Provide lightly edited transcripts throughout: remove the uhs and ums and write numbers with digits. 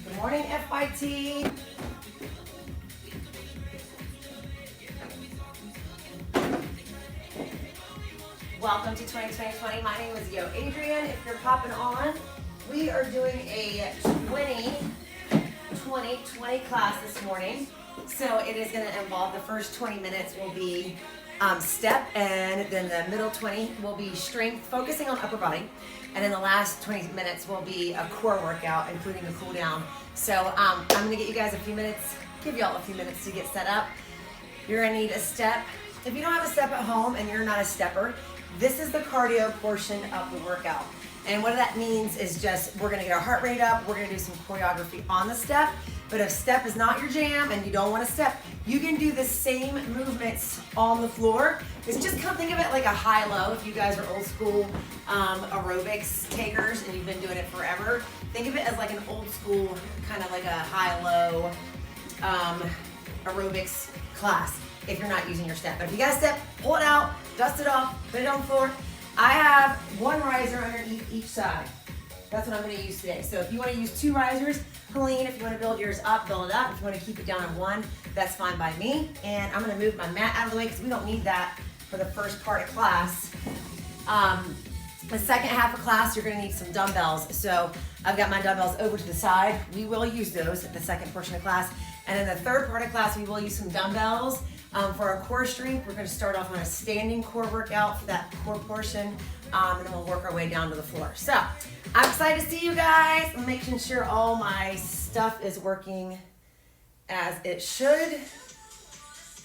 Good morning, FYT. Welcome to 2020. My name is Yo Adrian. If you're popping on, we are doing a 2020 class this morning. So it is going to involve the first 20 minutes will be step, and then the middle 20 will be strength, focusing on upper body. And then the last 20 minutes will be a core workout, including a cool down. So I'm going to get you guys a few minutes, give y'all a few minutes to get set up. You're going to need a step. If you don't have a step at home and you're not a stepper, this is the cardio portion of the workout. And what that means is just we're going to get our heart rate up. We're going to do some choreography on the step. But if step is not your jam and you don't want to step, you can do the same movements on the floor. It's just kind of think of it like a high-low. If you guys are old school aerobics takers and you've been doing it forever, think of it as like an old school kind of like a high-low aerobics class if you're not using your step. But if you got a step, pull it out, dust it off, put it on the floor. I have one riser underneath each side. That's what I'm going to use today. So if you want to use two risers, Helene, if you want to build yours up, build it up. If you want to keep it down on one, that's fine by me. And I'm going to move my mat out of the way because we don't need that for the first part of class. The second half of class, you're going to need some dumbbells. So I've got my dumbbells over to the side. We will use those at the second portion of class. And then the third part of class, we will use some dumbbells. For our core strength, we're going to start off on a standing core workout for that core portion, and then we'll work our way down to the floor. So I'm excited to see you guys. I'm making sure all my stuff is working as it should.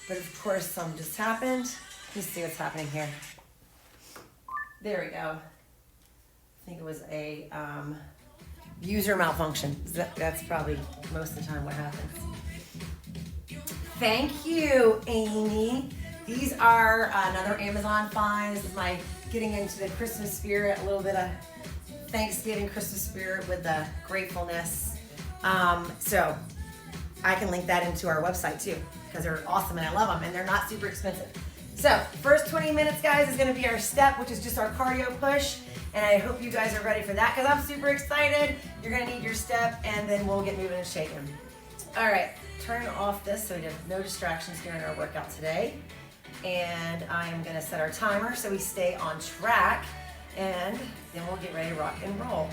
But of course, some just happened. Let's see what's happening here. There we go. I think it was a user malfunction. That's probably most of the time what happens. Thank you, Amy. These are another Amazon find. This is my getting into the Christmas spirit, a little bit of Thanksgiving Christmas spirit with the gratefulness. So I can link that into our website too, because they're awesome and I love them and they're not super expensive. So first 20 minutes, guys, is gonna be our step, which is just our cardio push. And I hope you guys are ready for that because I'm super excited. You're gonna need your step and then we'll get moving and shaking. All right. Turn off this so we have no distractions during our workout today. And I am going to set our timer so we stay on track, and then we'll get ready to rock and roll.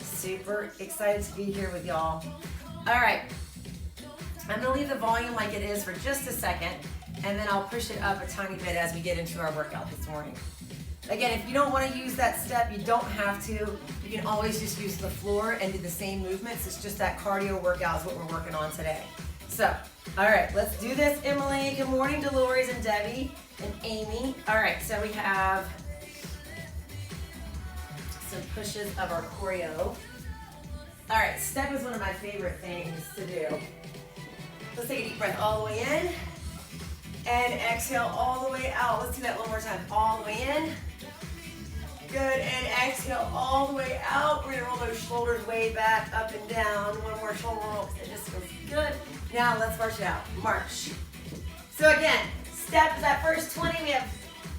Super excited to be here with y'all. All right, I'm going to leave the volume like it is for just a second, and then I'll push it up a tiny bit as we get into our workout this morning. Again, if you don't want to use that step, you don't have to. You can always just use the floor and do the same movements. It's just that cardio workout is what we're working on today. So, all right, let's do this, Emily. Good morning, Dolores and Debbie and Amy. All right, so we have some pushes of our choreo. All right, step is one of my favorite things to do. Let's take a deep breath all the way in and exhale all the way out. Let's do that one more time. All the way in. Good, and exhale all the way out. We're gonna roll those shoulders way back, up and down. One more shoulder roll, it just feels good. Now let's march it out, march. So again, step is that first 20. We have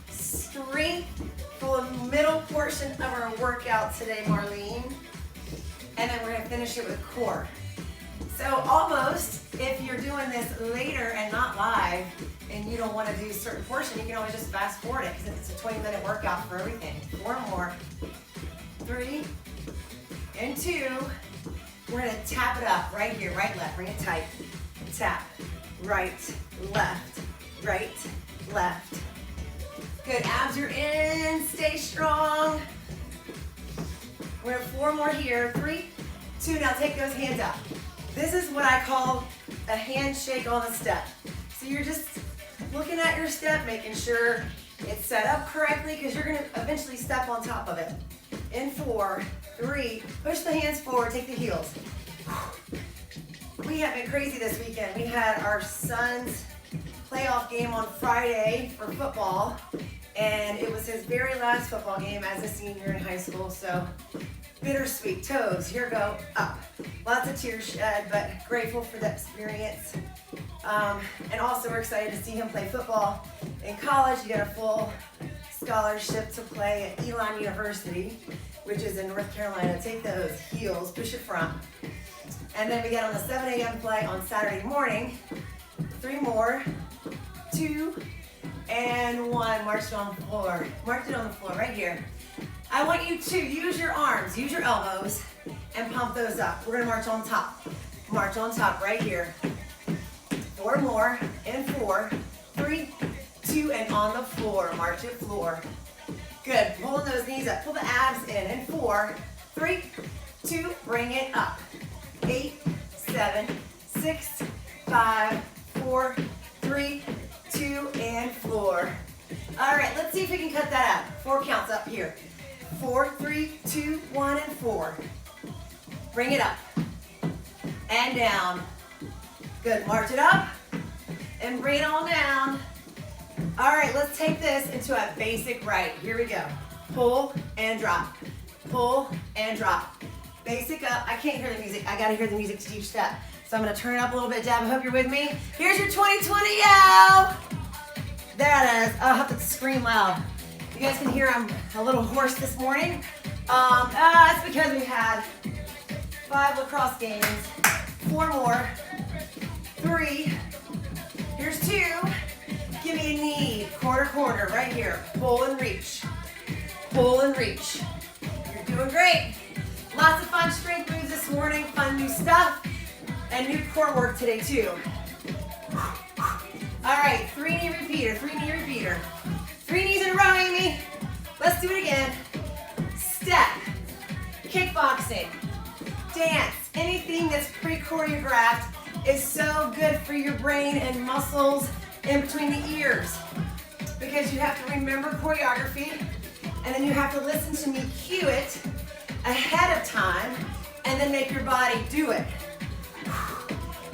strength for the middle portion of our workout today, Marlene. And then we're gonna finish it with core. So almost, if you're doing this later and not live, and you don't want to do a certain portion, you can always just fast forward it because it's a 20-minute workout for everything. 4 more. 3 and 2. We're going to tap it up right here, right, left. Bring it tight. Tap. Right, left, right, left. Good. Abs are in. Stay strong. We're at 4 more here. 3, 2. Now take those hands up. This is what I call a handshake on the step. So you're just looking at your step, making sure it's set up correctly because you're going to eventually step on top of it. In 4, 3, push the hands forward, take the heels. We have been crazy this weekend. We had our son's playoff game on Friday for football, and it was his very last football game as a senior in high school, so bittersweet. Toes, here go, up. Lots of tears shed, but grateful for that experience. And also we're excited to see him play football in college. He got a full scholarship to play at Elon University, which is in North Carolina. Take those heels, push it front. And then we get on the 7 a.m. flight on Saturday morning. 3 more, 2, and 1. March it on the floor. March it on the floor right here. I want you to use your arms, use your elbows, and pump those up. We're gonna march on top. March on top right here. 4 more, and 4, 3, 2, and on the floor. March it floor. Good, pulling those knees up. Pull the abs in, and 4, 3, 2, bring it up. 8, 7, 6, 5, 4, 3, 2, and floor. All right, let's see if we can cut that out. 4 counts up here. 4, 3, 2, 1, and 4. Bring it up. And down. Good, march it up. And bring it on down. All right, let's take this into a basic right. Here we go. Pull and drop. Pull and drop. Basic up. I can't hear the music. I gotta hear the music to each step. So I'm gonna turn it up a little bit, Deb. I hope you're with me. Here's your 2020 yo! There it is. I'll have to scream loud. You guys can hear I'm a little hoarse this morning. It's because we had 5 lacrosse games. 4 more. 3. Here's 2. Give me a knee. Quarter, right here. Pull and reach. Pull and reach. You're doing great. Lots of fun strength moves this morning. Fun new stuff. And new core work today too. All right, 3 knee repeater, 3 knee repeater. 3 knees in a row, Amy. Let's do it again. Step, kickboxing, dance, anything that's pre-choreographed is so good for your brain and muscles in between the ears. Because you have to remember choreography, and then you have to listen to me cue it ahead of time, and then make your body do it.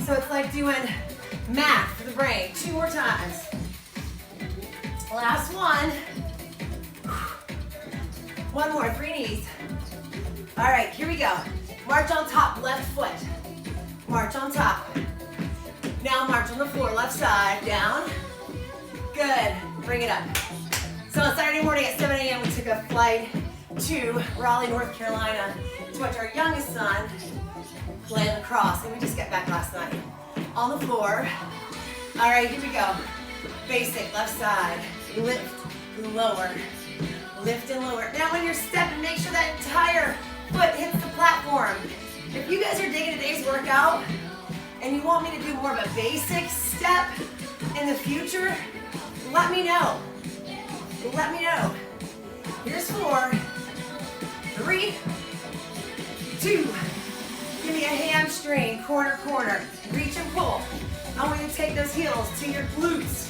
So it's like doing math for the brain. 2 more times. Last one. 1 more, 3 knees. All right, here we go. March on top, left foot. March on top. Now march on the floor, left side, down. Good, bring it up. So on Saturday morning at 7 a.m. we took a flight to Raleigh, North Carolina to watch our youngest son play lacrosse, and we just got back last night. On the floor. All right, here we go. Basic, left side, lift, lower, lift and lower. Now when you're stepping, make sure that entire foot hits the platform. If you guys are digging today's workout and you want me to do more of a basic step in the future, let me know. Let me know. Here's 4, 3, 2. Give me a hamstring, corner, reach and pull. I want you to take those heels to your glutes.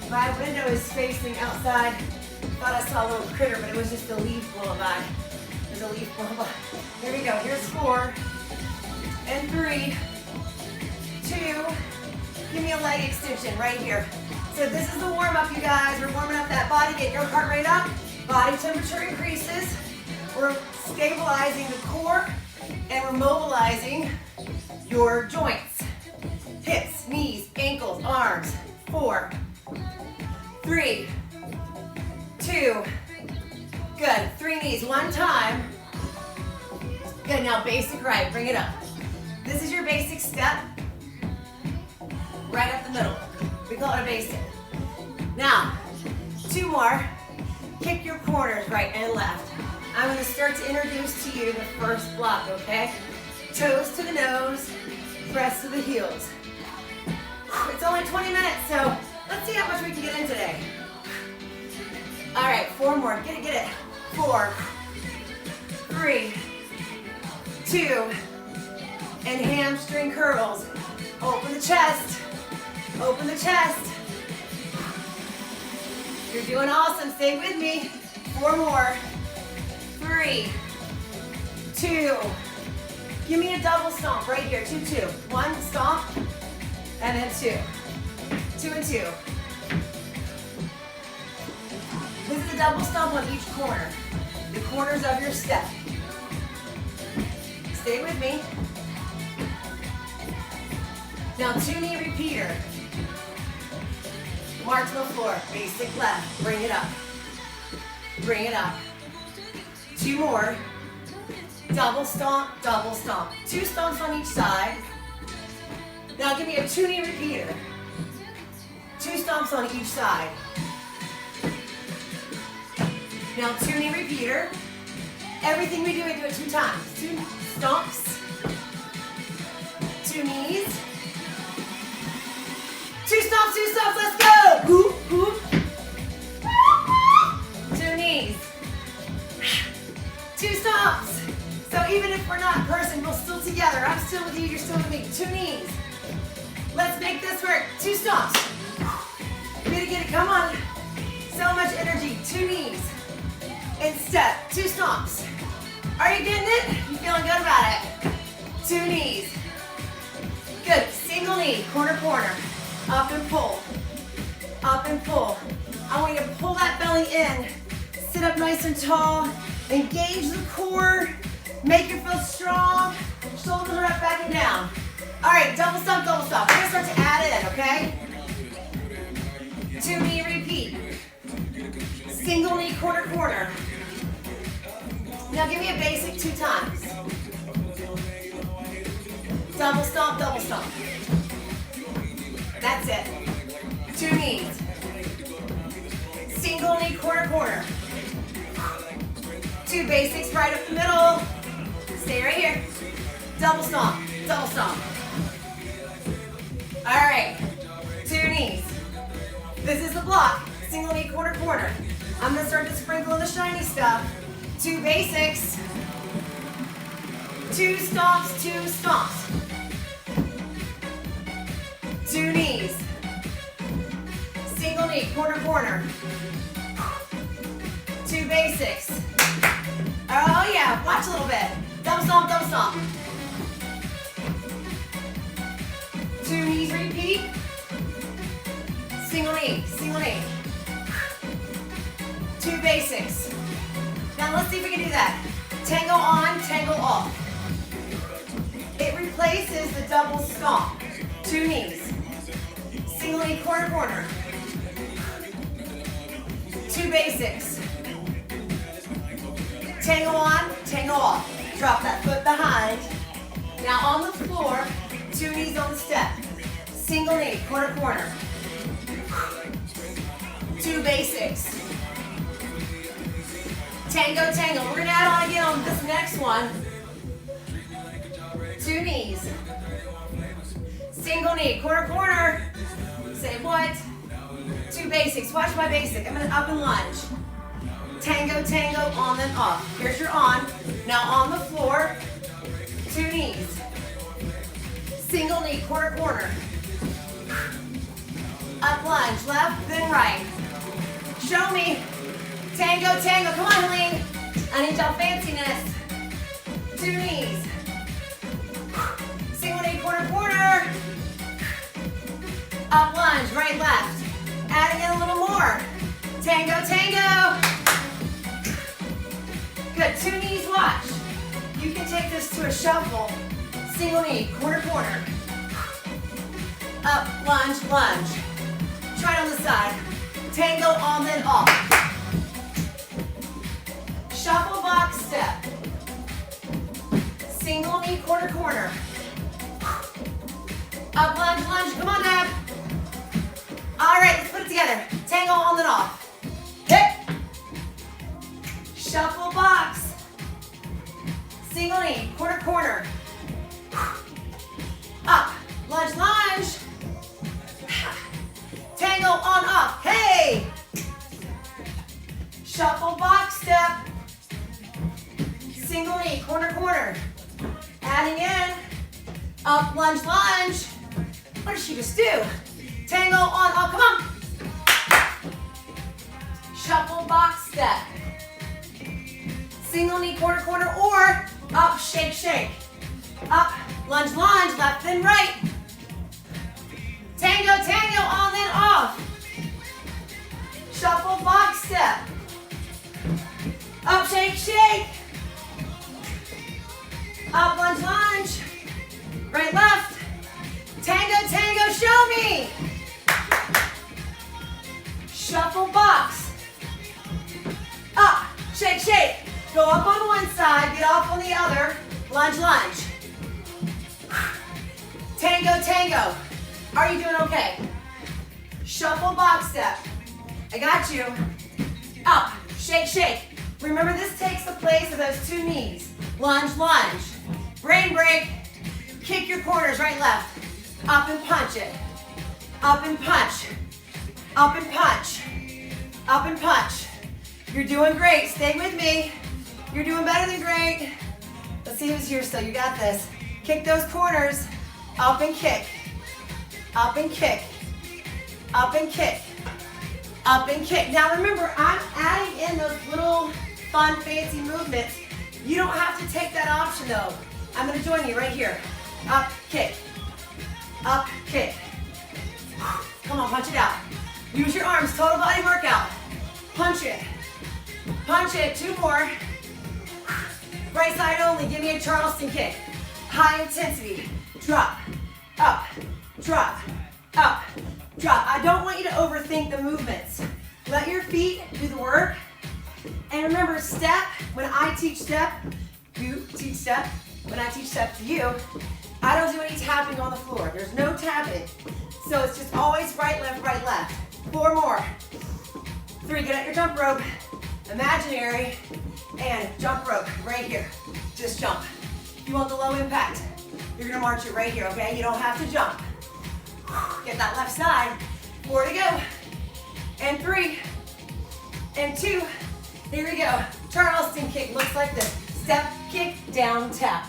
My window is facing outside. Thought I saw a little critter, but it was just a leaf blowing by. There's a leaf blowing by. Here we go, here's 4, and 3, 2. Give me a leg extension right here. So this is the warm up, you guys. We're warming up that body, get your heart rate up, body temperature increases. We're stabilizing the core, and we're mobilizing your joints. Hips, knees, ankles, arms. 4, 3, 2. Good, 3 knees, 1 time. Good, now basic right, bring it up. This is your basic step, right up the middle. We call it a basic. Now, 2 more. Kick your corners right and left. I'm going to start to introduce to you the first block, okay? Toes to the nose, press to the heels. It's only 20 minutes, so let's see how much we can get in today. All right, 4 more. Get it. 4, 3, 2, and hamstring curls. Open the chest. Open the chest. You're doing awesome. Stay with me. 4 more. 3, 2. Give me a double stomp right here. 2, 2. 1 stomp, and then 2. 2 and 2. This is a double stomp on each corner. The corners of your step. Stay with me. Now 2 knee repeater. March on the floor. Basic left. Bring it up. Bring it up. 2 more. Double stomp, double stomp. 2 stomps on each side. Now give me a 2-knee repeater. 2 stomps on each side. Now 2-knee repeater. Everything we do it 2 times. 2 stomps. 2 knees. 2 stomps, 2 stomps, let's go! Whoop, whoop. 2 knees. 2 stomps. So even if we're not in person, we're still together. I'm still with you, you're still with me. 2 knees. Let's make this work. 2 stomps. Way to get it, come on. So much energy. 2 knees. And step. 2 stomps. Are you getting it? You feeling good about it? 2 knees. Good. Single knee, corner, corner. Up and pull. Up and pull. I want you to pull that belly in. Sit up nice and tall. Engage the core. Make it feel strong. Shoulders are up, back and down. All right, double stomp, double stomp. We're gonna start to add in, okay? 2 knee repeat. Single knee, corner, corner. Now give me a basic 2 times. Double stomp, double stomp. That's it. 2 knees. Single knee, corner, corner. 2 basics right up the middle. Stay right here. Double stomp, double stomp. All right, 2 knees. This is the block. Single knee, corner, corner. I'm gonna start to sprinkle in the shiny stuff. 2 basics. 2 stomps, 2 stomps. 2 knees. Single knee, corner, corner. 2 basics. Oh yeah, watch a little bit. Double stomp, double stomp. 2 knees repeat. Single knee, single knee. 2 basics. Now let's see if we can do that. Tango on, tango off. It replaces the double stomp. 2 knees. Single knee, corner, corner. 2 basics. Tango on, tango off. Drop that foot behind. Now on the floor, 2 knees on the step. Single knee, corner, corner. 2 basics. Tango, tango. We're gonna add on again on this next one. 2 knees. Single knee, corner, corner. Say what? 2 basics. Watch my basic. I'm gonna up and lunge. Tango, tango, on and off. Here's your on. Now on the floor, 2 knees. Single knee, corner, corner. Up lunge, left, then right. Show me. Tango, tango. Come on, Helene. I need y'all fanciness. 2 knees. Single knee, corner, corner. Up lunge, right, left. Adding in a little more. Tango, tango. Good, 2 knees, watch. You can take this to a shuffle. Single knee, corner, corner. Up, lunge, lunge. Try it on the side. Tango on, then off. Shuffle box step. Single knee, corner, corner. Up, lunge, lunge. Come on, Dad. All right, let's put it together. Tango on, then off. Hit. Shuffle box. Single knee, corner, corner. Up, lunge, lunge. Tango on, off. Hey. Shuffle box step. Single knee, corner, corner. Adding in. Up, lunge, lunge. What did she just do? Tango on, off. Come on. Shuffle box step. Single knee, corner, corner, or up, shake, shake. Up, lunge, lunge, left, then right. Tango, tango, on, then off. Shuffle box step. Up, shake, shake. Up, lunge, lunge. Right, left. Tango, tango, show me. Shuffle box. Up, shake, shake. Go up on one side, get off on the other. Lunge, lunge. Tango, tango. Are you doing okay? Shuffle box step. I got you. Up, shake, shake. Remember, this takes the place of those two knees. Lunge, lunge. Brain break. Kick your corners, right, left. Up and punch it. Up and punch. Up and punch. Up and punch. You're doing great. Stay with me. You're doing better than great. Let's see who's here still. You got this. Kick those corners. Up and kick. Up and kick. Up and kick. Up and kick. Now remember, I'm adding in those little fun, fancy movements. You don't have to take that option though. I'm gonna join you right here. Up, kick. Up, kick. Come on, punch it out. Use your arms, total body workout. Punch it. Punch it, 2 more. Right side only, give me a Charleston kick. High intensity. Drop, up, drop, up, drop. I don't want you to overthink the movements. Let your feet do the work. And remember, step, when I teach step, you teach step. When I teach step to you, I don't do any tapping on the floor. There's no tapping. So it's just always right, left, right, left. 4 more. 3, get out your jump rope. Imaginary. And jump rope right here. Just jump. If you want the low impact, you're gonna march it right here, okay? You don't have to jump. Get that left side. 4 to go. And 3. And 2. Here we go. Charleston kick looks like this. Step, kick, down, tap.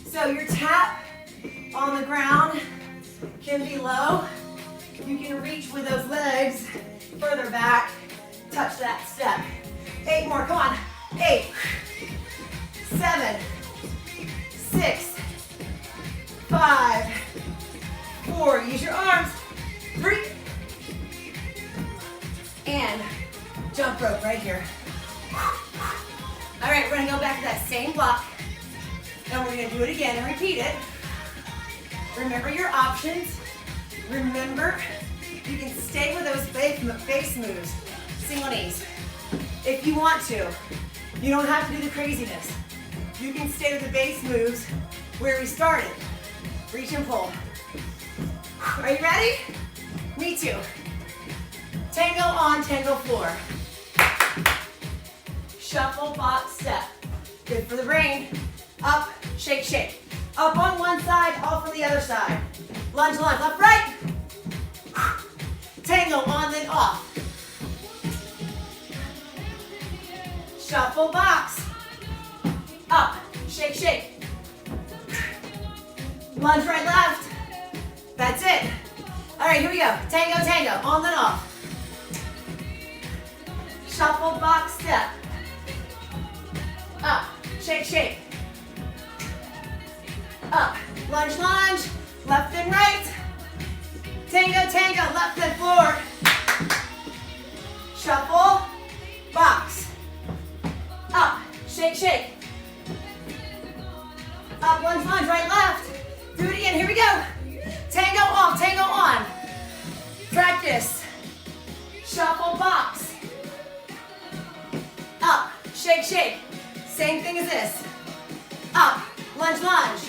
So your tap on the ground can be low. You can reach with those legs further back. Touch that step. 8 more, come on. 8, 7, 6, 5, 4. Use your arms. 3. And jump rope right here. All right, we're gonna go back to that same block. And we're gonna do it again and repeat it. Remember your options. Remember, you can stay with those base moves. Single knees. If you want to. You don't have to do the craziness. You can stay with the base moves where we started. Reach and pull. Are you ready? Me too. Tango on, tango floor. Shuffle, box, step. Good for the brain. Up, shake, shake. Up on one side, off on the other side. Lunge, lunge, left, right. Tango on, then off. Shuffle, box. Up, shake, shake. Lunge, right, left. That's it. All right, here we go. Tango, tango, on, then off. Shuffle, box, step. Up, shake, shake. Up, lunge, lunge, left and right. Tango, tango, left and floor. Shuffle, box. Up, shake, shake. Up, lunge, lunge, right, left. Do it again, here we go. Tango off, tango on. Practice. Shuffle, box. Up, shake, shake. Same thing as this. Up, lunge, lunge.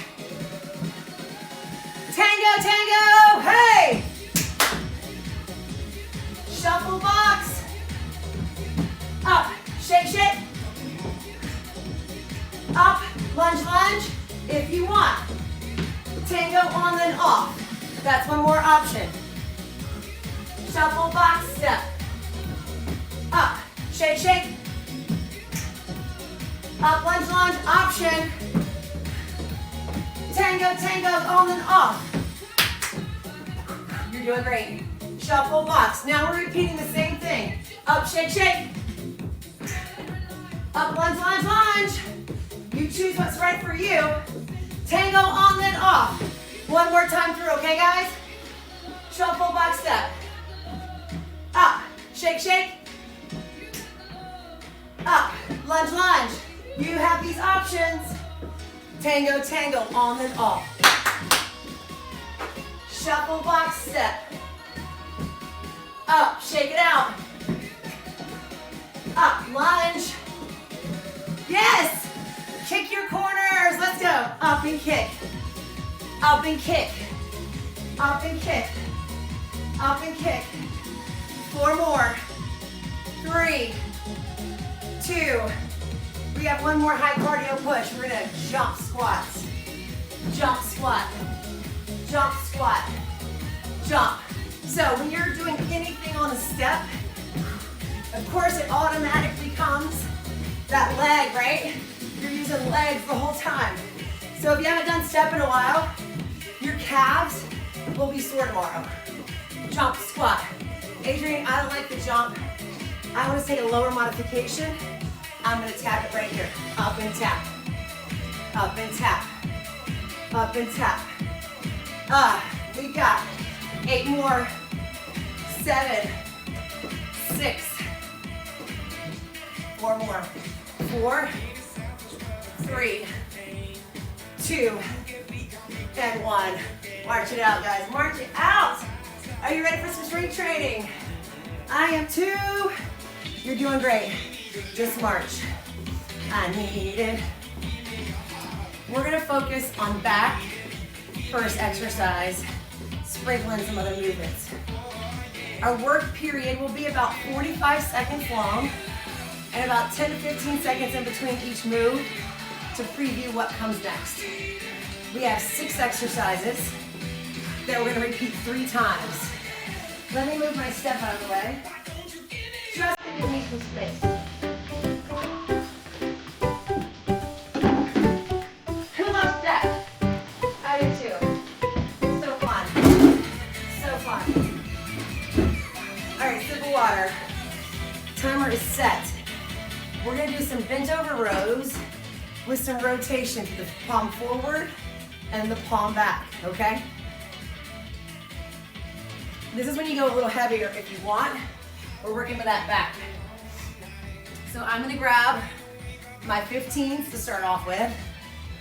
Tango, tango, hey! Shuffle, box. Up, shake, shake. Up, lunge, lunge, if you want. Tango on, then off. That's one more option. Shuffle, box, step. Up, shake, shake. Up, lunge, lunge, option. Tango, tango, on and off. You're doing great. Shuffle, box. Now we're repeating the same thing. Up, shake, shake. Up, lunge, lunge, lunge. You choose what's right for you. Tango, on, then off. One more time through, okay, guys? Shuffle, box, step. Up, shake, shake. Up, lunge, lunge. You have these options. Tango, tango, on and off. Shuffle, box, step. Up, shake it out. Up, lunge. Yes! Kick your corners. and kick, up and kick, up and kick, up and kick. 4 more. 3, 2. We have one more high cardio push. We're gonna jump squats. Jump squat, jump squat, jump. So when you're doing anything on a step, of course it automatically comes that leg, right? You're using legs the whole time. So if you haven't done step in a while, your calves will be sore tomorrow. Jump squat. Adrienne, I don't like the jump. I want to take a lower modification. I'm going to tap it right here. Up and tap. Up and tap. Up and tap. We got 8 more. 7, 6. 4 more. 4, 3, 2, and 1. March it out, guys. March it out. Are you ready for some strength training? I am too. You're doing great. Just march. I need it. We're gonna focus on back first exercise, sprinkling some other movements. Our work period will be about 45 seconds long and about 10 to 15 seconds in between each move to preview what comes next. We have 6 exercises that we're gonna repeat 3 times. Let me move my step out of the way. Just to give me some space. Who loves step? I do too. So fun. So fun. All right, sip of water. Timer is set. We're gonna do some bent over rows with some rotation to the palm forward and the palm back, okay? This is when you go a little heavier if you want. We're working with that back. So I'm gonna grab my 15s to start off with,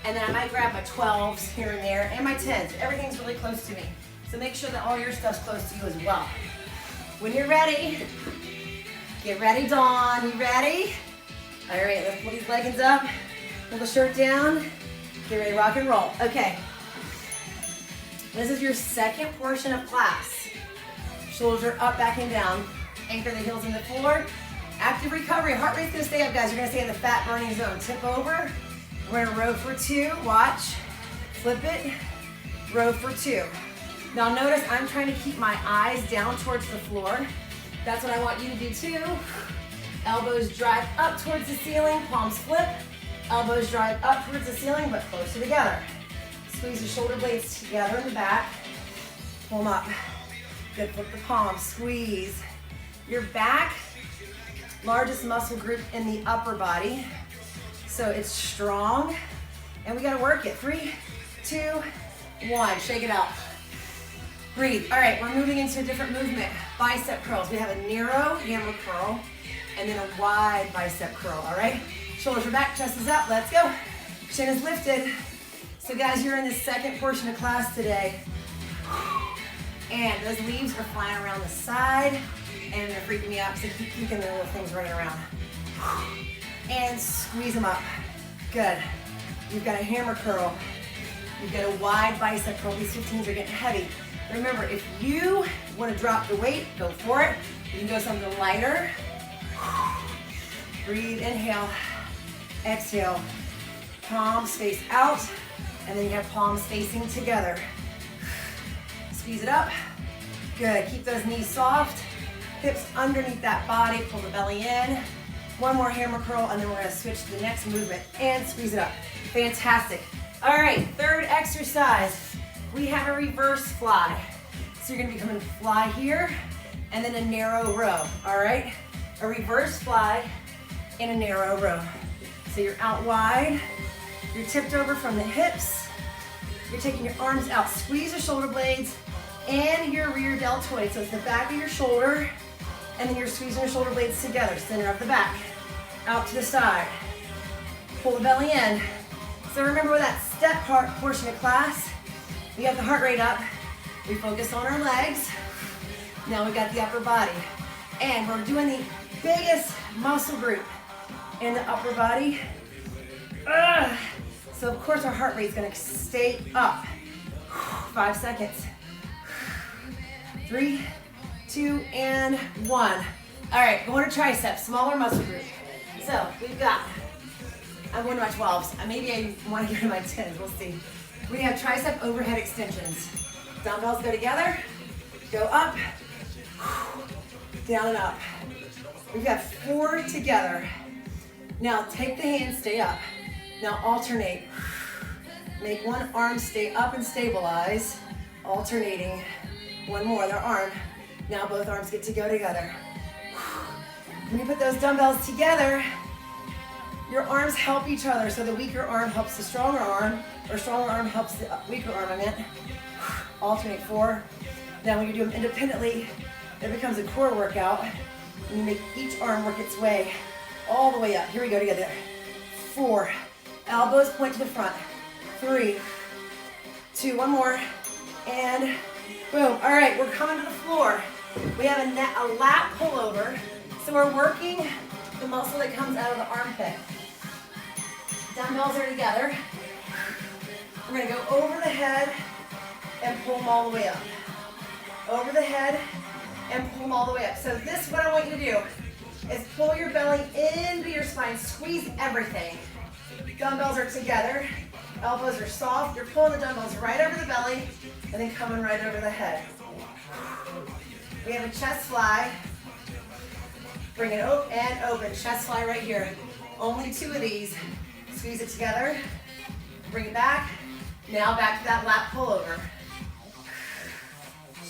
and then I might grab my 12s here and there, and my 10s. Everything's really close to me. So make sure that all your stuff's close to you as well. When you're ready, get ready, Dawn. You ready? All right, let's pull these leggings up, pull the shirt down, get ready to rock and roll. Okay. This is your second portion of class. Shoulders are up, back, and down. Anchor the heels in the floor. Active recovery. Heart rate's gonna stay up, guys. You're gonna stay in the fat burning zone. Tip over. We're gonna row for 2. Watch. Flip it. Row for 2. Now notice I'm trying to keep my eyes down towards the floor. That's what I want you to do too. Elbows drive up towards the ceiling. Palms flip. Elbows drive up towards the ceiling, but closer together. Squeeze the shoulder blades together in the back. Pull them up. Good, flip the palms, squeeze. Your back, largest muscle group in the upper body. So it's strong, and we gotta work it. 3, 2, 1, shake it out. Breathe. All right, we're moving into a different movement. Bicep curls. We have a narrow hammer curl, and then a wide bicep curl, all right? Shoulders are back, chest is up, let's go. Chin is lifted. So guys, you're in the second portion of class today. And those leaves are flying around the side, and they're freaking me out, so keep keeping the little things running around. And squeeze them up. Good. You've got a hammer curl. You've got a wide bicep curl. These 15s are getting heavy. Remember, if you want to drop the weight, go for it. You can go something lighter. Breathe, inhale, exhale. Palms face out, and then you have palms facing together. Squeeze it up. Good. Keep those knees soft. Hips underneath that body. Pull the belly in. One more hammer curl, and then we're going to switch to the next movement and squeeze it up. Fantastic. All right, third exercise. We have a reverse fly. So you're going to be coming fly here, and then a narrow row. All right? A reverse fly in a narrow row. So you're out wide. You're tipped over from the hips. You're taking your arms out. Squeeze the shoulder blades and your rear deltoid. So it's the back of your shoulder, and then you're squeezing your shoulder blades together, center of the back. Out to the side. Pull the belly in. So remember with that step part portion of class, we got the heart rate up. We focus on our legs. Now we got the upper body. And we're doing the biggest muscle group in the upper body. So So of course our heart rate is gonna stay up. 5 seconds. 3, 2, and 1. All right, going to triceps, smaller muscle group. So we've got, I'm going to my 12s. Maybe I want to get to my 10s, we'll see. We have tricep overhead extensions. Dumbbells go together, go up, down and up. We've got 4 together. Now take the hands, stay up. Now alternate. Make one arm stay up and stabilize. Alternating. One more, other arm. Now both arms get to go together. When you put those dumbbells together, your arms help each other. So the weaker arm helps the stronger arm, or stronger arm helps the weaker arm, I meant. Alternate 4. Now when you do them independently, it becomes a core workout. And you make each arm work its way all the way up. Here we go together. 4. Elbows point to the front. 3, 2, one more, and boom. All right, we're coming to the floor. We have a lat pullover, so we're working the muscle that comes out of the armpit. Dumbbells are together. We're gonna go over the head and pull them all the way up. Over the head and pull them all the way up. So this, what I want you to do is pull your belly into your spine, squeeze everything. Dumbbells are together. Elbows are soft. You're pulling the dumbbells right over the belly and then coming right over the head. We have a chest fly. Bring it up and open. Chest fly right here. Only 2 of these. Squeeze it together. Bring it back. Now back to that lat pullover.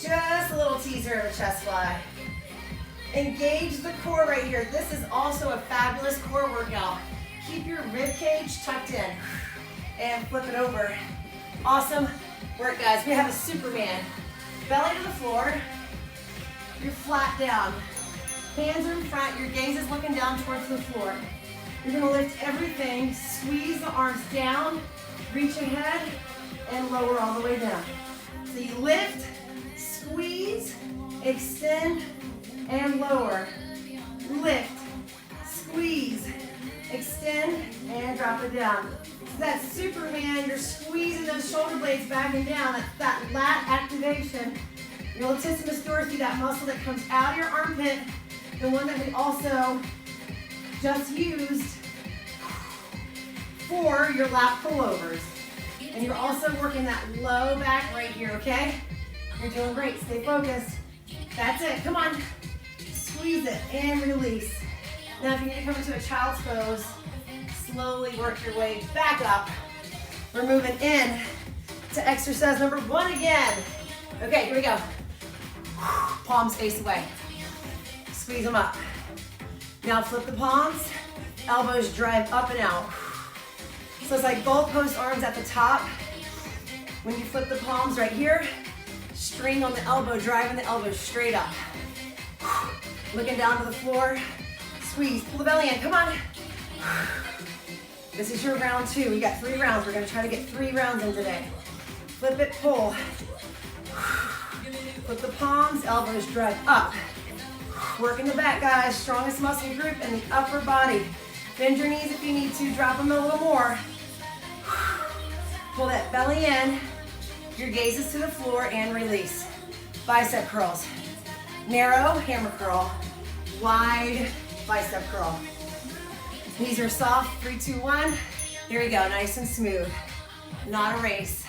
Just a little teaser of a chest fly. Engage the core right here. This is also a fabulous core workout. Keep your rib cage tucked in. And flip it over. Awesome work, guys. We have a Superman. Belly to the floor. You're flat down. Hands are in front. Your gaze is looking down towards the floor. You're gonna lift everything. Squeeze the arms down. Reach ahead and lower all the way down. So you lift, squeeze, extend, and lower. Lift, squeeze, extend, and drop it down. That Superman, you're squeezing those shoulder blades back and down. That's that lat activation. Your latissimus dorsi, that muscle that comes out of your armpit, the one that we also just used for your lat pullovers. And you're also working that low back right here, okay? You're doing great. Stay focused. That's it. Come on. Squeeze it and release. Now if you need to come into a child's pose, slowly work your way back up. We're moving in to exercise number 1 again. Okay, here we go. Palms face away. Squeeze them up. Now flip the palms. Elbows drive up and out. So it's like goalpost arms at the top. When you flip the palms right here, string on the elbow, driving the elbows straight up. Looking down to the floor. Squeeze, pull the belly in, come on. This is your round 2. We got 3 rounds. We're gonna try to get 3 rounds in today. Flip it, pull. Flip the palms, elbows drive up. Work in the back, guys. Strongest muscle group in the upper body. Bend your knees if you need to. Drop them a little more. Pull that belly in. Your gaze is to the floor and release. Bicep curls. Narrow, hammer curl. Wide, bicep curl. Knees are soft. 3, 2, 1. Here we go. Nice and smooth. Not a race.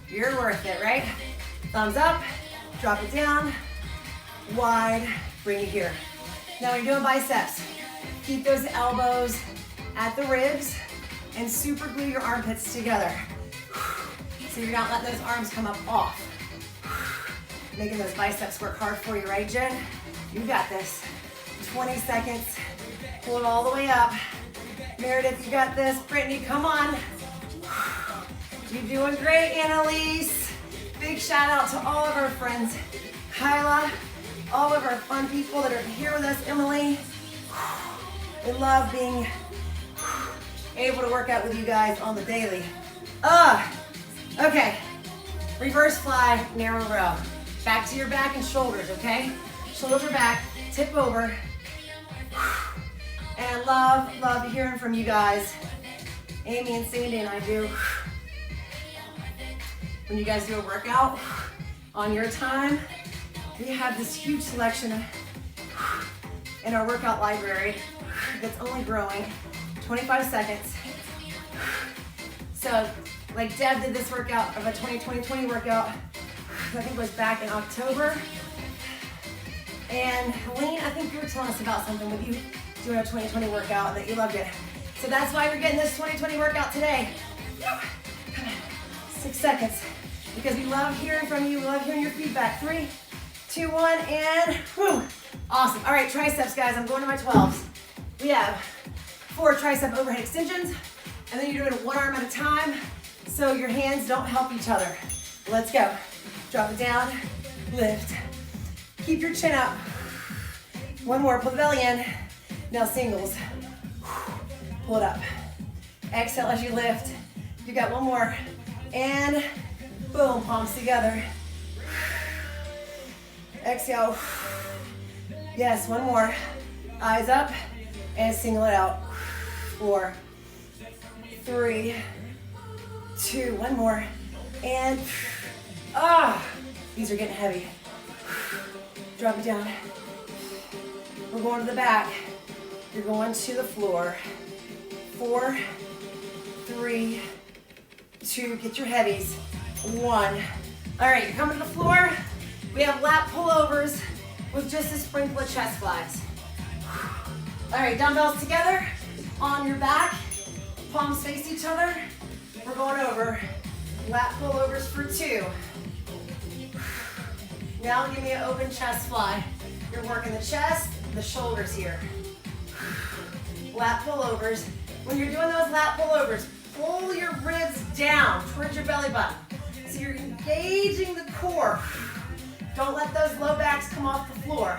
You're worth it, right? Thumbs up. Drop it down. Wide. Bring it here. Now when you're doing biceps, keep those elbows at the ribs and super glue your armpits together. So you're not letting those arms come up off. Making those biceps work hard for you, right, Jen? You got this. 20 seconds. Pull it all the way up. Meredith, you got this. Brittany, come on. You're doing great, Annalise. Big shout out to all of our friends. Kyla, all of our fun people that are here with us. Emily. We love being able to work out with you guys on the daily. Okay. Reverse fly, narrow row. Back to your back and shoulders, okay? Shoulders are back, tip over. And love hearing from you guys Amy and Sandy and I do. When you guys do a workout on your time, we have this huge selection in our workout library that's only growing. 25 seconds. So, like Deb did this workout of a 2020 workout, I think it was back in October. And Helene, I think you were telling us about something with you doing a 2020 workout that you loved it. So that's why we're getting this 2020 workout today. 6 seconds. Because we love hearing from you, we love hearing your feedback. 3, 2, 1, and whew. Awesome. All right, triceps, guys. I'm going to my 12s. We have 4 tricep overhead extensions, and then you're doing one arm at a time, so your hands don't help each other. Let's go. Drop it down, lift. Keep your chin up. One more, pull the belly in. Now singles. Pull it up. Exhale as you lift. You got one more. And boom, palms together. Exhale. Yes, one more. Eyes up and single it out. 4, 3, 2, one more. And these are getting heavy. Drop it down. We're going to the back. You're going to the floor. 4, 3, 2, get your heavies. 1. All right, you're coming to the floor. We have lap pullovers with just a sprinkle of chest flies. All right, dumbbells together on your back, palms face each other. We're going over lap pullovers for 2. Now give me an open chest fly. You're working the chest, the shoulders here. Lap pullovers. When you're doing those lap pullovers, pull your ribs down towards your belly button. So you're engaging the core. Don't let those low backs come off the floor.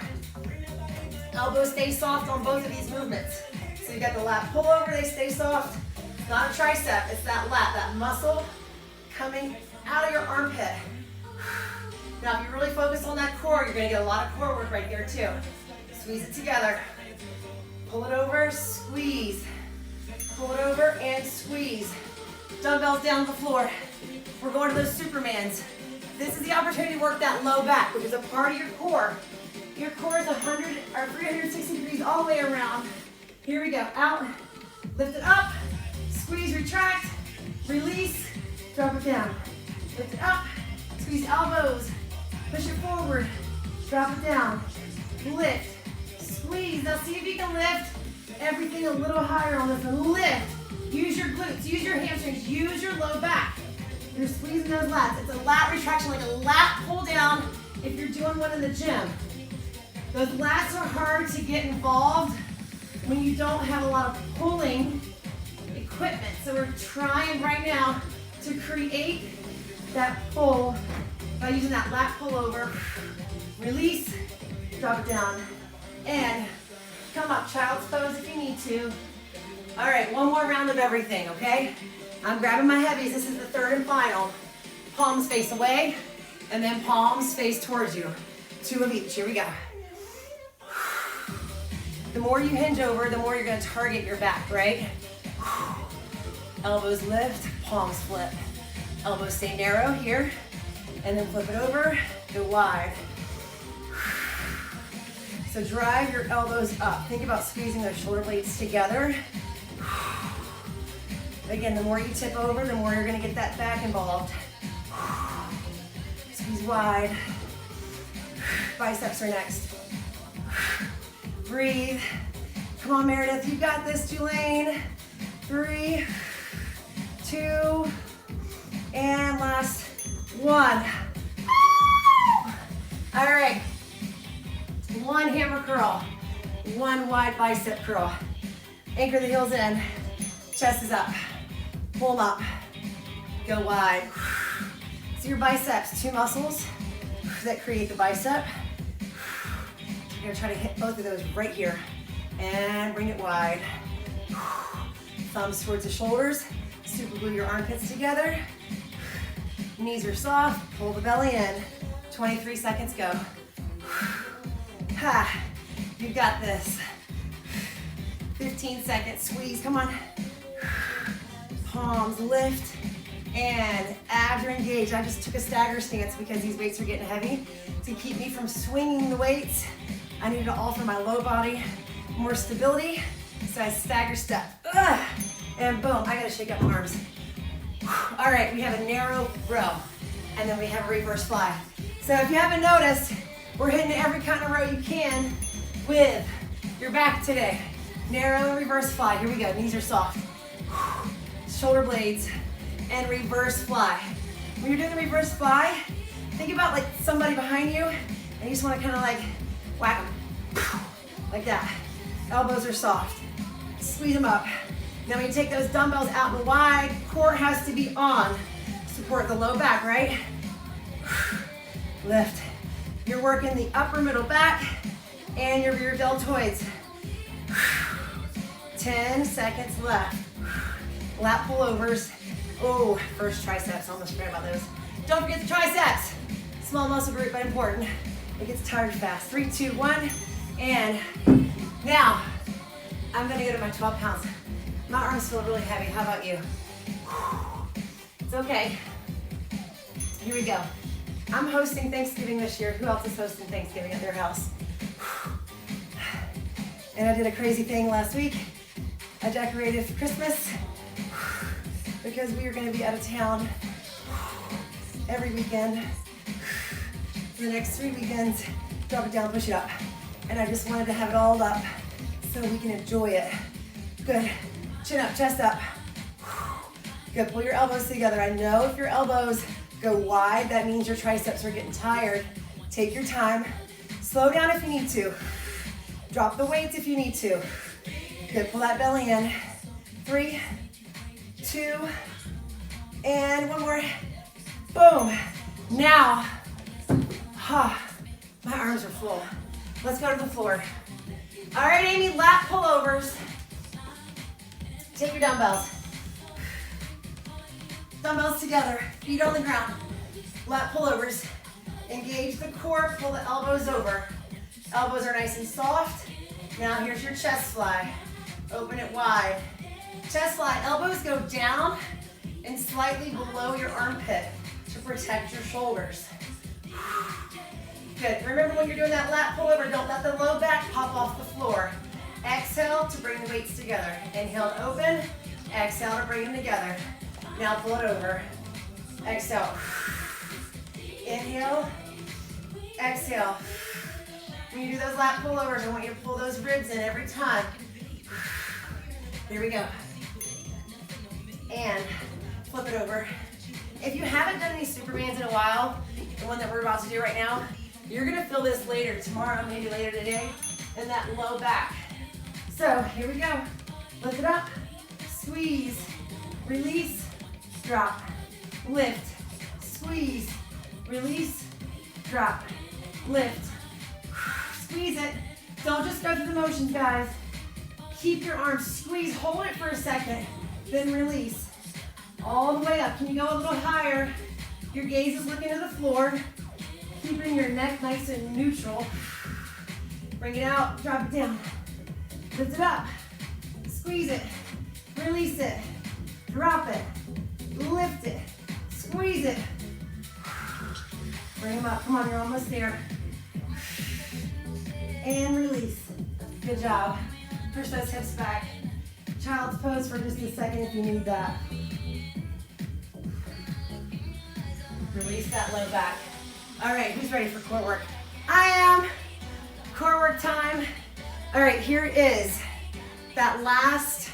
Elbows stay soft on both of these movements. So you got the lap pullover, they stay soft. Not a tricep, it's that lat, that muscle coming out of your armpit. Now if you really focus on that core, you're gonna get a lot of core work right here too. Squeeze it together. Pull it over, squeeze. Pull it over and squeeze. Dumbbells down to the floor. We're going to those Supermans. This is the opportunity to work that low back, which is a part of your core. Your core is 100 or 360 degrees all the way around. Here we go. Out, lift it up, squeeze, retract, release, drop it down. Lift it up, squeeze elbows, push it forward, drop it down, lift, squeeze. Now see if you can lift everything a little higher on this one. Lift, use your glutes, use your hamstrings, use your low back. You're squeezing those lats. It's a lat retraction, like a lat pull down if you're doing one in the gym. Those lats are hard to get involved when you don't have a lot of pulling equipment. So we're trying right now to create that pull by using that lat pull over. Release, drop it down, and come up, child's pose if you need to. All right, one more round of everything, okay? I'm grabbing my heavies. This is the third and final. Palms face away, and then palms face towards you. 2 of each. Here we go. The more you hinge over, the more you're going to target your back, right? Elbows lift, palms flip. Elbows stay narrow here, and then flip it over, go wide. So drive your elbows up. Think about squeezing those shoulder blades together. Again, the more you tip over, the more you're gonna get that back involved. Squeeze wide. Biceps are next. Breathe. Come on, Meredith, you got this, Julaine. 3, 2, and last 1. All right. 1 hammer curl, 1 wide bicep curl. Anchor the heels in, chest is up. Pull them up, go wide. So your biceps, 2 muscles that create the bicep. You're gonna try to hit both of those right here. And bring it wide. Thumbs towards the shoulders. Super glue your armpits together. Knees are soft, pull the belly in. 23 seconds, go. Ha, you got this. 15 seconds, squeeze, come on. palms lift, and abs are engaged. I just took a stagger stance because these weights are getting heavy. To keep me from swinging the weights, I needed to offer my low body more stability, so I stagger step. Ugh. And boom, I gotta shake up my arms. All right, we have a narrow row, and then we have a reverse fly. So if you haven't noticed, we're hitting every kind of row you can with your back today. Narrow and reverse fly. Here we go. Knees are soft. Shoulder blades and reverse fly. When you're doing the reverse fly, think about like somebody behind you, and you just want to kind of like whack them like that. Elbows are soft. Squeeze them up. Now when you take those dumbbells out and wide, core has to be on. Support the low back, right? Lift. You're working the upper middle back and your rear deltoids. 10 seconds left. Lat pullovers. Oh, first triceps, almost forgot about those. Don't forget the triceps. Small muscle group, but important. It gets tired fast. 3, 2, 1, and now I'm gonna go to my 12 pounds. My arms feel really heavy. How about you? It's okay. Here we go. I'm hosting Thanksgiving this year. Who else is hosting Thanksgiving at their house? And I did a crazy thing last week. I decorated for Christmas because we were going to be out of town every weekend for the next 3 weekends. Drop it down, push it up. And I just wanted to have it all up so we can enjoy it. Good. Chin up, chest up. Good. Pull your elbows together. I know if your elbows go wide, that means your triceps are getting tired. Take your time. Slow down if you need to. Drop the weights if you need to. Good, pull that belly in. 3, 2, and one more. Boom. Now, my arms are full. Let's go to the floor. All right, Amy, lat pullovers. Take your dumbbells. Dumbbells together, feet on the ground. Lat pullovers. Engage the core, pull the elbows over. Elbows are nice and soft. Now here's your chest fly. Open it wide. Chest fly, elbows go down and slightly below your armpit to protect your shoulders. Good, remember when you're doing that lat pullover, don't let the low back pop off the floor. Exhale to bring the weights together. Inhale to open, exhale to bring them together. Now pull it over. Exhale. Inhale, exhale. When you do those lat pullovers, I want you to pull those ribs in every time. Here we go. And flip it over. If you haven't done any Supermans in a while, the one that we're about to do right now, you're gonna feel this later, tomorrow, maybe later today, in that low back. So here we go. Lift it up, squeeze, release, drop, lift, squeeze, release, drop, lift, squeeze it. Don't just go through the motions, guys. Keep your arms squeezed, hold it for a second, then release. All the way up. Can you go a little higher? Your gaze is looking to the floor. Keeping your neck nice and neutral. Bring it out, drop it down. Lift it up, squeeze it, release it, drop it, lift it, squeeze it. Bring them up, come on, you're almost there. And release. Good job. Push those hips back. Child's pose for just a second if you need that. Release that low back. All right, who's ready for core work? I am. Core work time. All right, here is that last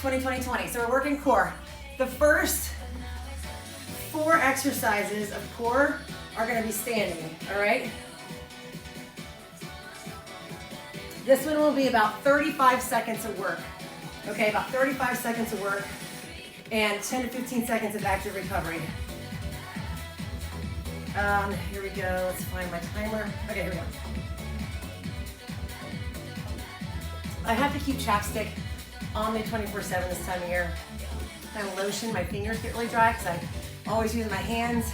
20-20-20. So we're working core. The first 4 exercises of core are gonna be standing, all right? This one will be about 35 seconds of work. Okay, about 35 seconds of work and 10 to 15 seconds of active recovery. Here we go, let's find my timer. Okay, here we go. I have to keep chapstick on me 24/7 this time of year. My lotion, my fingers get really dry because I always use my hands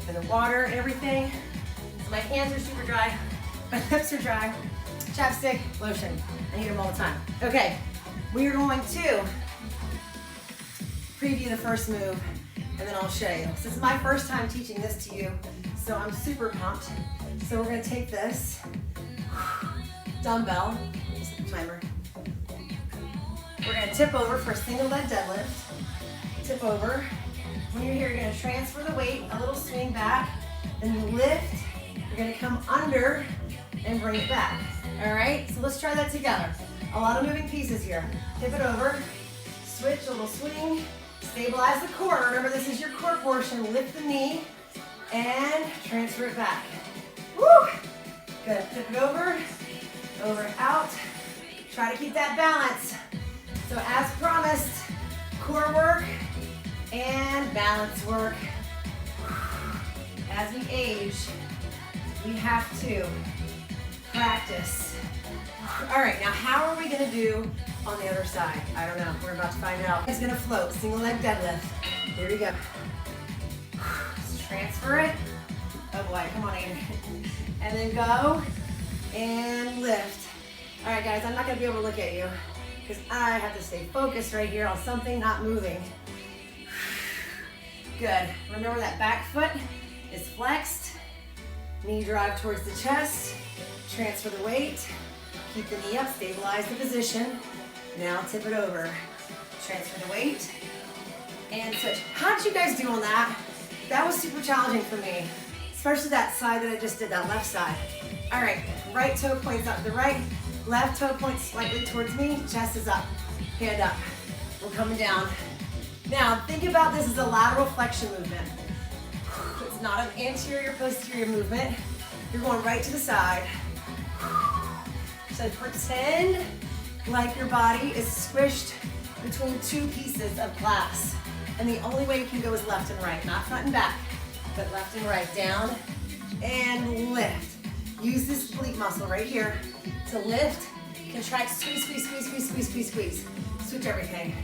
and the water and everything. So my hands are super dry, my lips are dry. Chapstick, lotion, I need them all the time. Okay, we are going to preview the first move, and then I'll show you. This is my first time teaching this to you, so I'm super pumped. So we're gonna take this dumbbell, timer. We're gonna tip over for a single leg deadlift. Tip over. When you're here, you're gonna transfer the weight, a little swing back, then you lift. You're gonna come under and bring it back. All right, so let's try that together. A lot of moving pieces here. Tip it over, switch, a little swing, stabilize the core. Remember, this is your core portion. Lift the knee and transfer it back. Woo! Good, tip it over and out. Try to keep that balance. So as promised, core work and balance work. As we age, we have to practice. All right, now how are we gonna do on the other side? I don't know, we're about to find out. It's gonna float, single leg deadlift. Here we go. Let's transfer it. Oh boy, come on in. And then go and lift. All right guys, I'm not gonna be able to look at you because I have to stay focused right here on something not moving. Good, remember that back foot is flexed. Knee drive towards the chest. Transfer the weight. Keep the knee up, stabilize the position. Now tip it over. Transfer the weight. And switch. How did you guys do on that? That was super challenging for me. Especially that side that I just did, that left side. All right, right toe points up to the right. Left toe points slightly towards me. Chest is up. Hand up. We're coming down. Now, think about this as a lateral flexion movement. It's not an anterior posterior movement. You're going right to the side. So pretend like your body is squished between two pieces of glass. And the only way you can go is left and right, not front and back, but left and right. Down and lift. Use this oblique muscle right here to lift, contract, squeeze, squeeze, squeeze, squeeze, squeeze, squeeze, squeeze. Switch everything.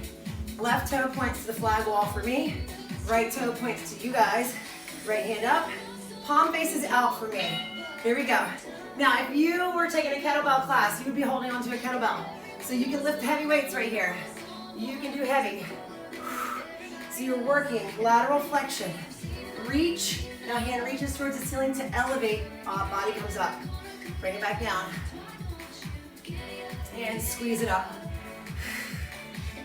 Left toe points to the flag wall for me. Right toe points to you guys. Right hand up. Palm faces out for me. Here we go. Now, if you were taking a kettlebell class, you would be holding onto a kettlebell. So you can lift heavy weights right here. You can do heavy. So you're working lateral flexion. Reach. Now hand reaches towards the ceiling to elevate. Body comes up. Bring it back down. And squeeze it up.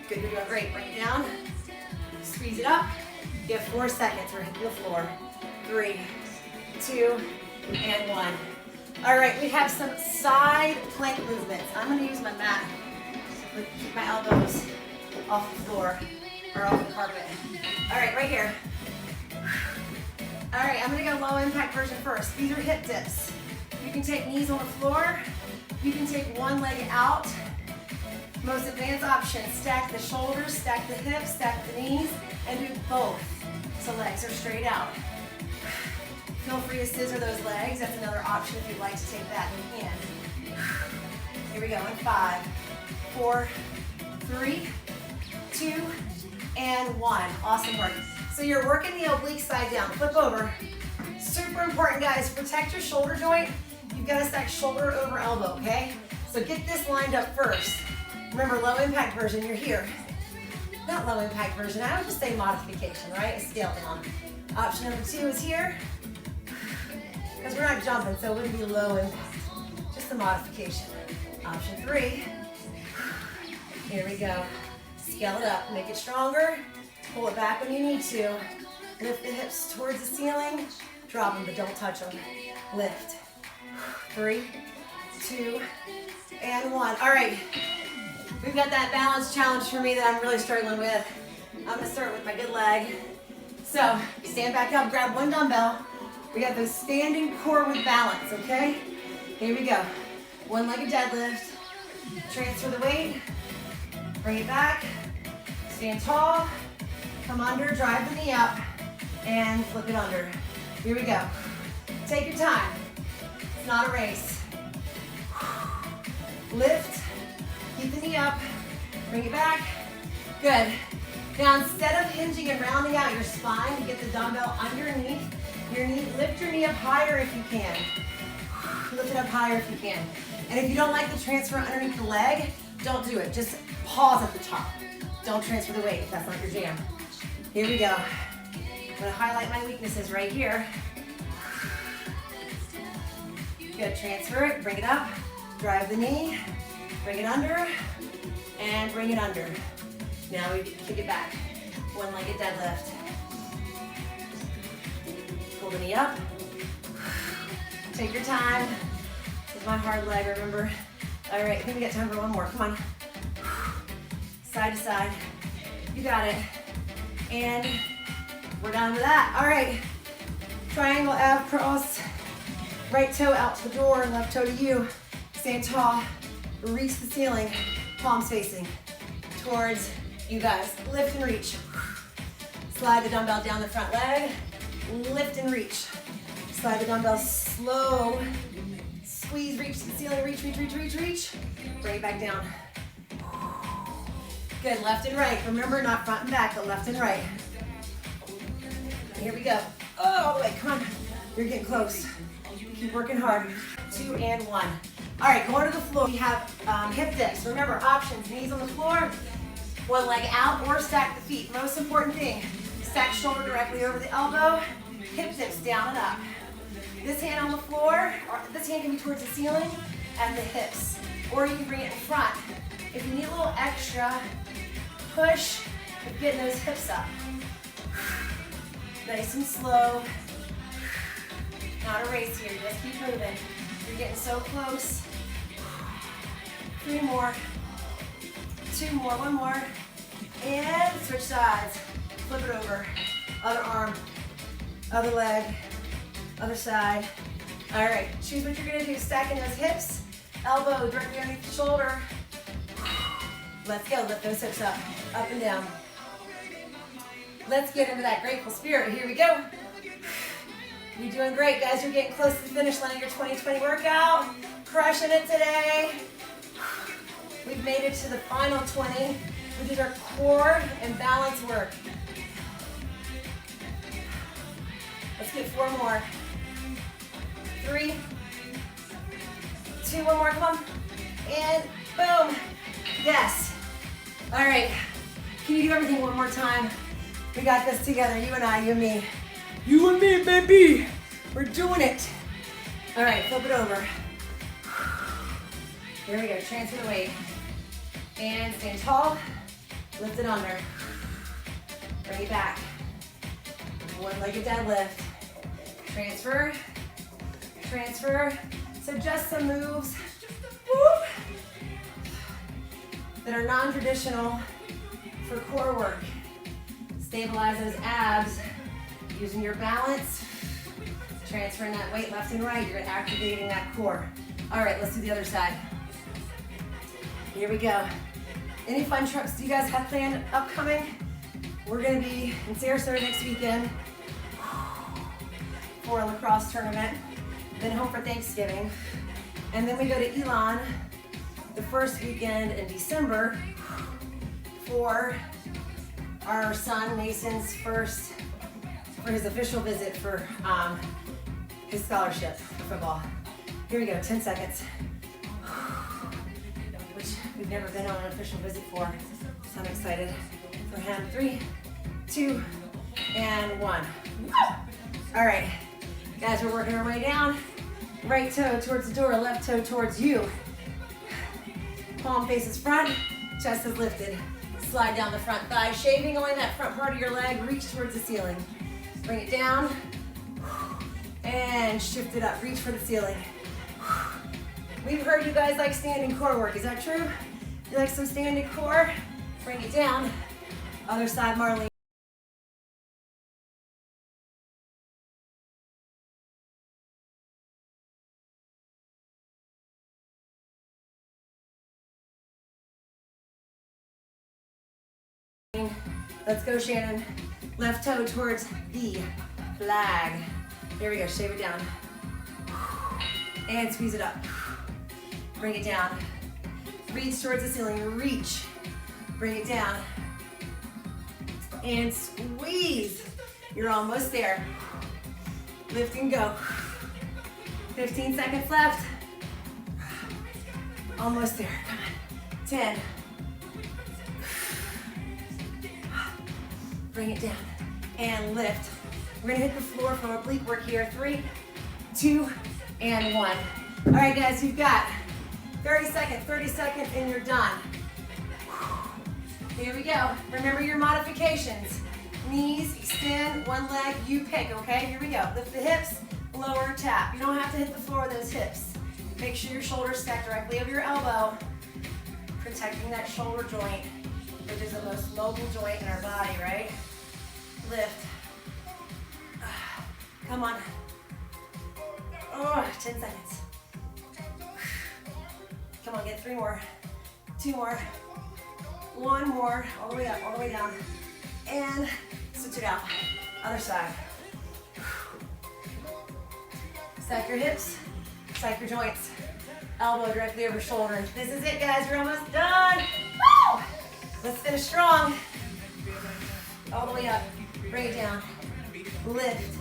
Good, you're doing great. Bring it down. Squeeze it up. You have 4 seconds. We're hitting the floor. 3, 2, and 1. All right, we have some side plank movements. I'm gonna use my mat to keep my elbows off the floor or off the carpet. All right, right here. All right, I'm gonna go low impact version first. These are hip dips. You can take knees on the floor. You can take one leg out. Most advanced option, stack the shoulders, stack the hips, stack the knees, and do both. So legs are straight out. Feel free to scissor those legs. That's another option if you'd like to take that in hand. Here we go in 5, 4, 3, 2, and 1. Awesome work. So you're working the oblique side down. Flip over. Super important, guys. Protect your shoulder joint. You've got to stack shoulder over elbow, okay? So get this lined up first. Remember, low impact version, you're here. Not low impact version, I would just say modification, right? A scale down. Option number 2 is here. Because we're not jumping, so it wouldn't be low impact. Just a modification. Option 3. Here we go. Scale it up, make it stronger. Pull it back when you need to. Lift the hips towards the ceiling. Drop them, but don't touch them. Lift. 3, 2, and 1. All right. We've got that balance challenge for me that I'm really struggling with. I'm gonna start with my good leg. So, stand back up, grab one dumbbell. We got those standing core with balance, okay? Here we go. One-legged deadlift. Transfer the weight. Bring it back. Stand tall. Come under, drive the knee up, and flip it under. Here we go. Take your time. It's not a race. Lift. Keep the knee up. Bring it back. Good. Now instead of hinging and rounding out your spine, you get the dumbbell underneath your knee. Lift your knee up higher if you can. Lift it up higher if you can. And if you don't like the transfer underneath the leg, don't do it. Just pause at the top. Don't transfer the weight if that's not your jam. Here we go. I'm gonna highlight my weaknesses right here. Good, transfer it, bring it up, drive the knee, bring it under, and bring it under. Now we kick it back. One-legged deadlift. Pull the knee up. Take your time. This is my hard leg, remember? All right, I think we got time for one more, come on. Side to side, you got it. And we're done with that. All right, triangle ab cross. Right toe out to the door, left toe to you. Stand tall, reach the ceiling, palms facing towards you guys. Lift and reach. Slide the dumbbell down the front leg, lift and reach. Slide the dumbbell slow, squeeze, reach to the ceiling, reach, reach, reach, reach, reach. Bring it back down. Good, left and right. Remember, not front and back, but left and right. Here we go. Oh, all the way, come on. You're getting close. Keep working hard. 2 and 1. All right, going to the floor. We have hip dips. Remember, options, knees on the floor, one leg out, or stack the feet. Most important thing, stack shoulder directly over the elbow, hip dips down and up. This hand on the floor, or this hand can be towards the ceiling and the hips, or you can bring it in front. If you need a little extra push, with getting those hips up. Nice and slow. Not a race here, just keep moving. You're getting so close. 3 more, 2 more, 1 more. And switch sides. Flip it over. Other arm, other leg, other side. All right, choose what you're gonna do. Stacking those hips, elbow directly underneath the shoulder. Let's go, lift those hips up and down. Let's get into that grateful spirit. Here we go. You're doing great, guys. You're getting close to the finish line of your 2020 workout. Crushing it today. We've made it to the final 20, which is our core and balance work. Let's get 4 more. 3, 2, 1 more, come on. And boom. Yes. All right. Can you do everything one more time? We got this together, you and I, you and me. You and me, baby. We're doing it. All right, flip it over. Here we go, transfer the weight. And stand tall, lift it under. Bring it back. One-legged deadlift. Transfer, transfer. So just some moves whoop, that are non-traditional for core work. Stabilize those abs using your balance, transferring that weight left and right. You're activating that core. All right, let's do the other side. Here we go. Any fun trips do you guys have planned upcoming? We're gonna be in Sarasota next weekend for a lacrosse tournament, then home for Thanksgiving. And then we go to Elon the first weekend in December for our son Mason's for his official visit for his scholarship for football. Here we go, 10 seconds. Which we've never been on an official visit for, so I'm excited for him. 3, 2, and 1. All right, guys, we're working our way down. Right toe towards the door, left toe towards you. Palm faces front, chest is lifted. Slide down the front thigh, shaving away that front part of your leg, reach towards the ceiling. Bring it down, and shift it up, reach for the ceiling. We've heard you guys like standing core work, is that true? You like some standing core? Bring it down. Other side, Marlene. Let's go, Shannon. Left toe towards the flag. There we go, shave it down. And squeeze it up. Bring it down. Reach towards the ceiling, reach. Bring it down. And squeeze. You're almost there. Lift and go. 15 seconds left. Almost there, come on. 10, bring it down, and lift. We're gonna hit the floor from oblique work here. 3, 2, and 1. All right, guys, you've got 30 seconds, and you're done. Here we go. Remember your modifications. Knees, extend, one leg, you pick, okay? Here we go. Lift the hips, lower, tap. You don't have to hit the floor with those hips. Make sure your shoulders stack directly over your elbow, protecting that shoulder joint, which is the most mobile joint in our body, right? Lift. Come on. Oh, 10 seconds. Come on, get 3 more. 2 more. 1 more. All the way up, all the way down. And switch it out. Other side. Stack your hips. Stack your joints. Elbow directly over shoulder. This is it, guys. We're almost done. Woo! Let's finish strong. All the way up. Bring it down. Lift.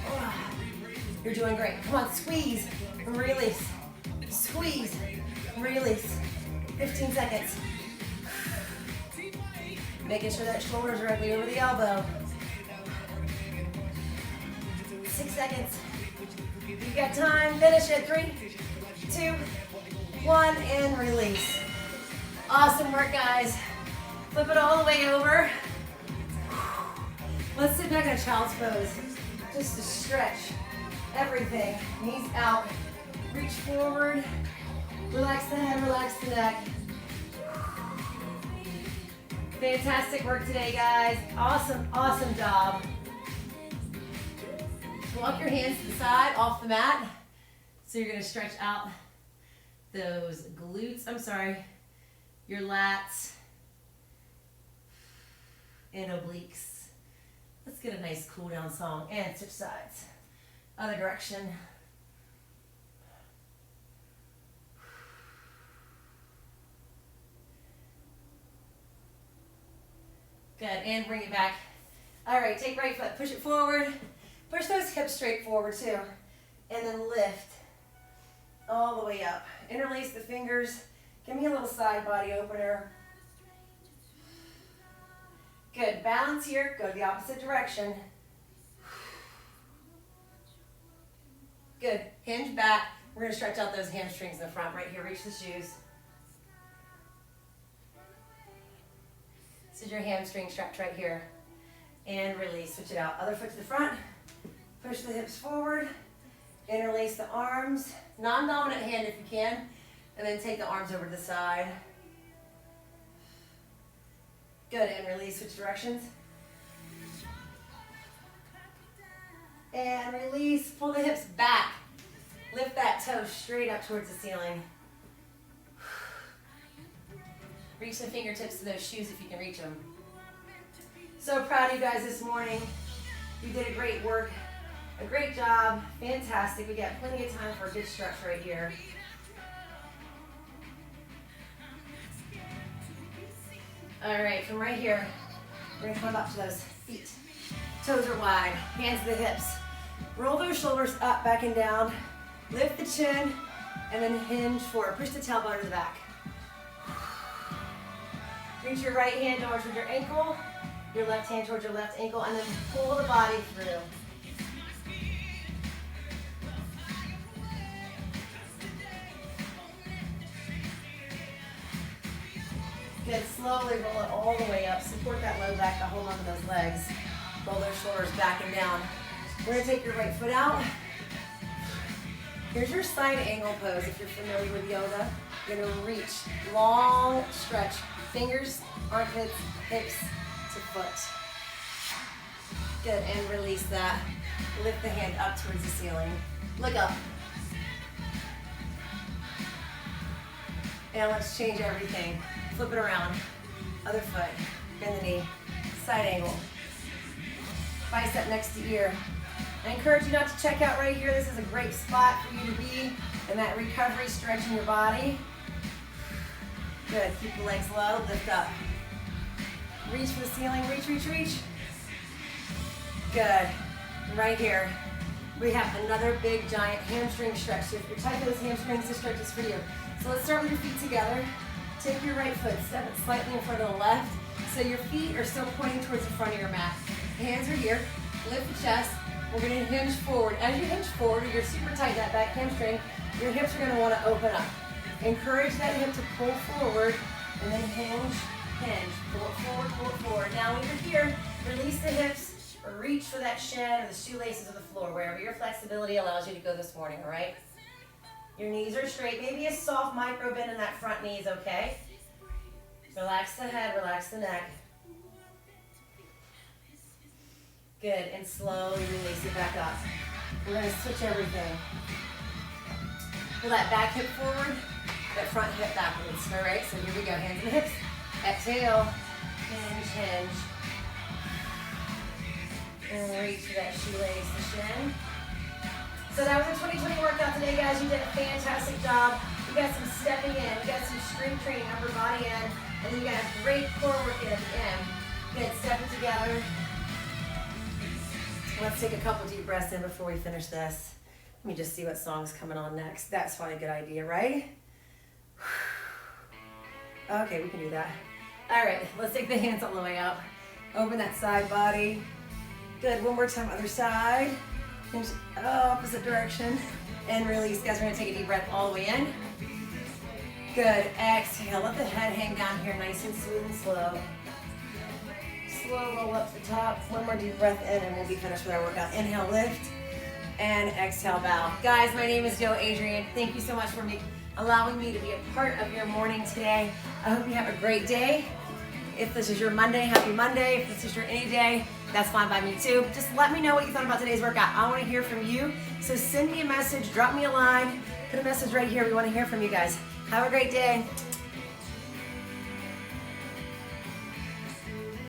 Oh, you're doing great. Come on, squeeze. Release. Squeeze. Release. 15 seconds. Making sure that shoulder's directly over the elbow. 6 seconds. You've got time. Finish it. 3, 2, 1, and release. Awesome work, guys. Flip it all the way over. Let's sit back in a child's pose. Just to stretch everything. Knees out. Reach forward. Relax the head, relax the neck. Fantastic work today, guys. Awesome, awesome job. Walk your hands to the side, off the mat. So you're gonna stretch out those glutes, your lats and obliques. Let's get a nice cool down song and switch sides. Other direction. Good, and bring it back. All right, take right foot, push it forward. Push those hips straight forward too. And then lift all the way up. Interlace the fingers. Give me a little side body opener. Good, balance here, go the opposite direction. Good, hinge back. We're gonna stretch out those hamstrings in the front right here. Reach the shoes. This is your hamstring stretch right here. And release, switch it out. Other foot to the front. Push the hips forward. Interlace the arms. Non-dominant hand if you can. And then take the arms over to the side. Good, and release, switch directions. And release, pull the hips back. Lift that toe straight up towards the ceiling. Reach the fingertips to those shoes if you can reach them. So proud of you guys this morning. You did a great work, a great job, fantastic. We got plenty of time for a good stretch right here. All right, from right here, we're gonna come up to those feet. Toes are wide, hands to the hips. Roll those shoulders up, back and down. Lift the chin, and then hinge forward. Push the tailbone to the back. Reach your right hand towards your ankle, your left hand towards your left ankle, and then pull the body through. Good, slowly roll it all the way up. Support that low back to hold on to those legs. Roll those shoulders back and down. We're gonna take your right foot out. Here's your side angle pose if you're familiar with yoga. You're gonna reach, long stretch. Fingers, armpits, hips to foot. Good, and release that. Lift the hand up towards the ceiling. Look up. And let's change everything. Flip it around. Other foot, bend the knee. Side angle. Bicep next to ear. I encourage you not to check out right here. This is a great spot for you to be in that recovery, stretching your body. Good, keep the legs low, lift up. Reach for the ceiling, reach, reach, reach. Good, right here. We have another big giant hamstring stretch. So if you're tight those hamstrings, this stretch is for you. So let's start with your feet together. Take your right foot, step it slightly in front of the left. So your feet are still pointing towards the front of your mat. Hands are here. Lift the chest. We're going to hinge forward. As you hinge forward, you're super tight, that back hamstring. Your hips are going to want to open up. Encourage that hip to pull forward and then hinge, hinge. Pull it forward, pull it forward. Now when you're here, release the hips or reach for that shin or the shoelaces of the floor, wherever your flexibility allows you to go this morning, all right? Your knees are straight. Maybe a soft micro bend in that front knee is okay. Relax the head, relax the neck. Good, and slowly release it back up. We're going to switch everything. Pull that back hip forward, that front hip backwards. All right, so here we go, hands and hips. Exhale, hinge, hinge. And reach for that shoelace, the shin. So that was a 2020 workout today, guys. You did a fantastic job. You got some stepping in, you got some strength training, upper body in, and then you got a great core work in at the end. Good, step it together. Let's take a couple deep breaths in before we finish this. Let me just see what song's coming on next. That's probably a good idea, right? Okay, we can do that. All right, let's take the hands all the way up. Open that side body. Good, one more time, other side. Hinge, opposite direction. And release, guys. We're gonna take a deep breath all the way in. Good, exhale. Let the head hang down here, nice and smooth and slow. Slow roll up to the top. One more deep breath in and we'll be finished with our workout. Inhale, lift, and exhale, bow. Guys, my name is Jo Adrian. Thank you so much for allowing me to be a part of your morning today. I hope you have a great day. If this is your Monday, happy Monday. If this is your any day, that's fine by me too. Just let me know what you thought about today's workout. I want to hear from you. So send me a message, drop me a line, put a message right here. We want to hear from you guys. Have a great day.